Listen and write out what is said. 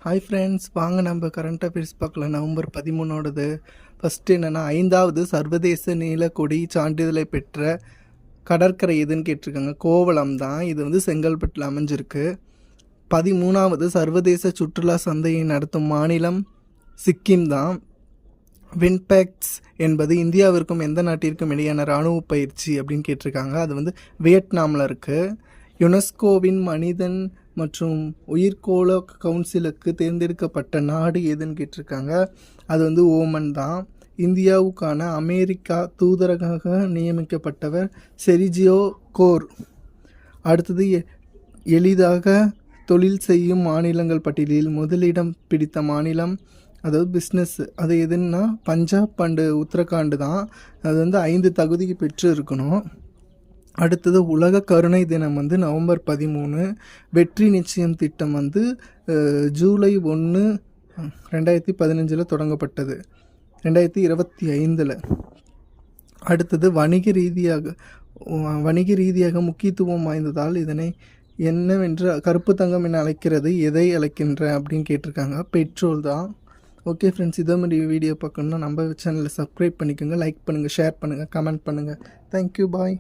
Hi friends, வாங்க நம்ம current affairs பார்க்கலாம். நவம்பர் 13 ஃபஸ்ட்டு என்னென்னா, 5வது சர்வதேச நீலக்கொடி சான்றிதழை பெற்ற கடற்கரை எதுன்னு கேட்டிருக்காங்க. கோவளம் தான். இது வந்து செங்கல்பட்டில் அமைஞ்சிருக்கு. 13வது சர்வதேச சுற்றுலா சந்தையை நடத்தும் மாநிலம் சிக்கிம் தான். வின்பேக்ஸ் என்பது இந்தியாவிற்கும் எந்த நாட்டிற்கும் இடையான இராணுவ பயிற்சி அப்படின்னு கேட்டிருக்காங்க. அது வந்து வியட்நாமில் இருக்குது. யுனெஸ்கோவின் மனிதன் மற்றும் உயிர்கோள கவுன்சிலுக்கு தேர்ந்தெடுக்கப்பட்ட நாடு எதுன்னு கேட்டிருக்காங்க. அது வந்து ஓமன் தான். இந்தியாவுக்கான அமெரிக்கா தூதரக நியமிக்கப்பட்டவர் செரிஜியோ கோர். அடுத்தது, எளிதாக தொழில் செய்யும் மாநிலங்கள் பட்டியலில் முதலிடம் பிடித்த மாநிலம், அதாவது பிஸ்னஸ், அது எதுன்னா பஞ்சாப் அண்டு உத்தரகாண்ட் தான். அது வந்து 5 தகுதிக்கு பெற்று இருக்கணும். அடுத்தது, உலக கருணை தினம் வந்து நவம்பர் 13. வெற்றி நிச்சயம் திட்டம் வந்து ஜூலை 1, 2015 தொடங்கப்பட்டது, 2025. அடுத்தது, வணிக ரீதியாக முக்கியத்துவம் வாய்ந்ததால் இதனை என்னவென்று கருப்பு தங்கம் என அழைக்கிறது, எதை அழைக்கின்ற அப்படின்னு கேட்டிருக்காங்க. பெட்ரோல் தான். ஓகே ஃப்ரெண்ட்ஸ், இதே மாதிரி வீடியோ பார்க்கணுன்னா நம்ம சேனலை சப்ஸ்கிரைப் பண்ணிக்கோங்க, லைக் பண்ணுங்கள், ஷேர் பண்ணுங்கள், கமெண்ட் பண்ணுங்கள். தேங்க்யூ, பாய்.